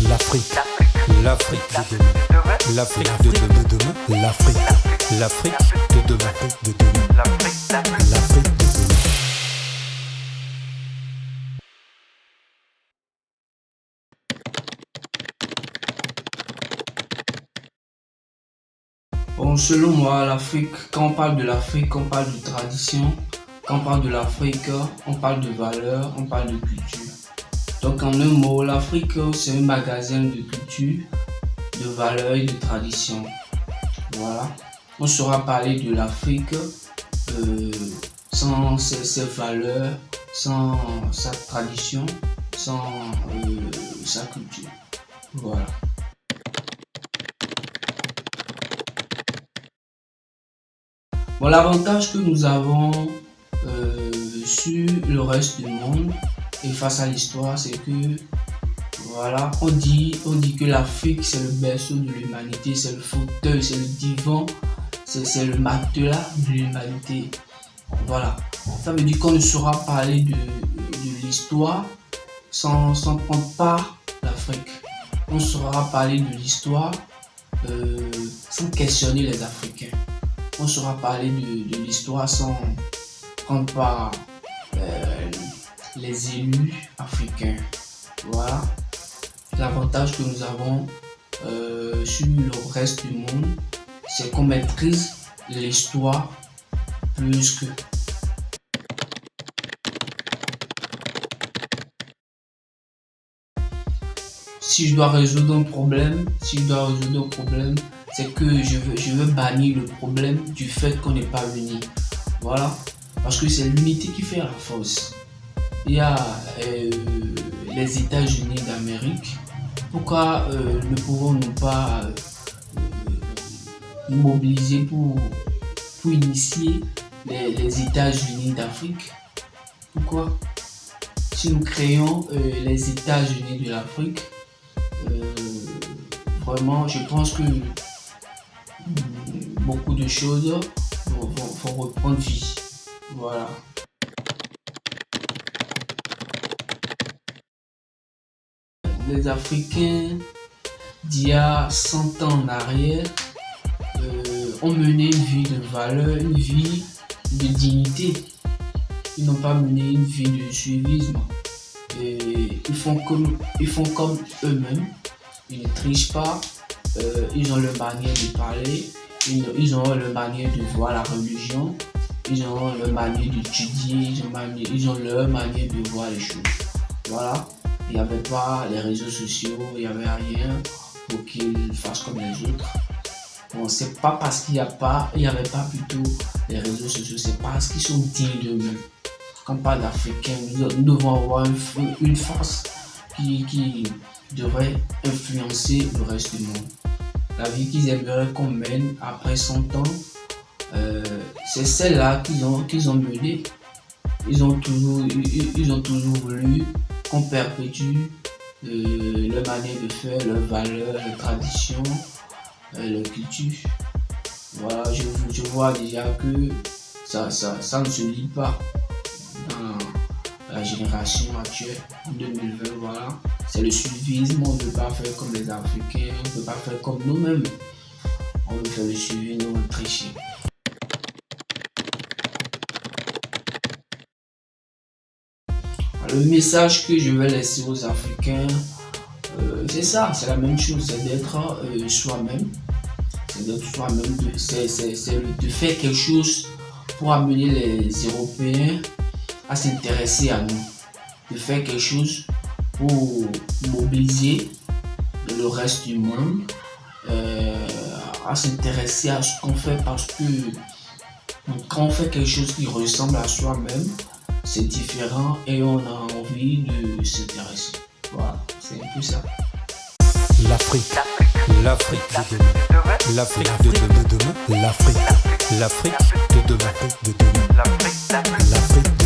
L'Afrique, l'Afrique de demain, l'Afrique de demain, l'Afrique, l'Afrique de demain, l'Afrique de demain. Bon, selon moi, l'Afrique, quand on parle de l'Afrique, on parle de tradition. Quand on parle de l'Afrique, on parle de valeurs, on parle de culture. Donc en un mot, l'Afrique, c'est un magasin de culture, de valeurs et de tradition. Voilà. On saura parler de l'Afrique sans ses valeurs, sans sa tradition, sans sa culture. Voilà. Bon, l'avantage que nous avons sur le reste du monde et face à l'histoire, c'est que voilà, on dit que l'Afrique c'est le berceau de l'humanité, c'est le fauteuil, c'est le divan, c'est le matelas de l'humanité. Voilà, ça veut dire qu'on ne saura parler de l'histoire sans prendre part l'Afrique. On saura parler de l'histoire sans questionner les Africains. On saura parler de l'histoire sans prendre part les élus africains. Voilà l'avantage que nous avons sur le reste du monde, c'est qu'on maîtrise l'histoire plus que. Si je dois résoudre un problème, c'est que je veux bannir le problème du fait qu'on n'est pas unis. Voilà, parce que c'est l'unité qui fait la force. Il y a les États-Unis d'Amérique. Pourquoi ne pouvons-nous pas nous mobiliser pour initier les États-Unis d'Afrique? Pourquoi? Si nous créons les États-Unis de l'Afrique, vraiment, je pense que beaucoup de choses vont reprendre vie. Voilà. Les Africains d'il y a 100 ans en arrière ont mené une vie de valeur, une vie de dignité. Ils n'ont pas mené une vie de suivisme. Ils font comme eux-mêmes. Ils ne trichent pas. Ils ont leur manière de parler. Ils ont leur manière de voir la religion. Ils ont leur manière d'étudier. Ils ont leur manière de voir les choses. Voilà. Il n'y avait pas les réseaux sociaux, il n'y avait rien pour qu'ils fassent comme les autres. Bon, c'est pas parce qu'il n'y avait pas plutôt les réseaux sociaux, c'est parce qu'ils sont dignes d'eux-mêmes. Quand on parle d'Africains, nous devons avoir une force qui devrait influencer le reste du monde. La vie qu'ils aimeraient qu'on mène après 100 ans, c'est celle-là qu'ils ont menée. Ils ont toujours voulu qu'on perpétue leur manière de faire, leurs valeurs, leurs traditions, leur culture. Voilà, je vois déjà que ça ne se lit pas dans la génération actuelle, en 2020, voilà. C'est le suivisme, on ne peut pas faire comme les Africains, on ne peut pas faire comme nous-mêmes. On veut faire le suivi, nous on triche. Le message que je vais laisser aux Africains, c'est ça, c'est la même chose, c'est d'être soi-même. C'est d'être soi-même, c'est de faire quelque chose pour amener les Européens à s'intéresser à nous. De faire quelque chose pour mobiliser le reste du monde à s'intéresser à ce qu'on fait, parce que quand on fait quelque chose qui ressemble à soi-même, c'est différent et on a envie de s'intéresser. Voilà, c'est un peu ça. L'Afrique, l'Afrique de demain, l'Afrique de demain, l'Afrique, l'Afrique de demain, l'Afrique de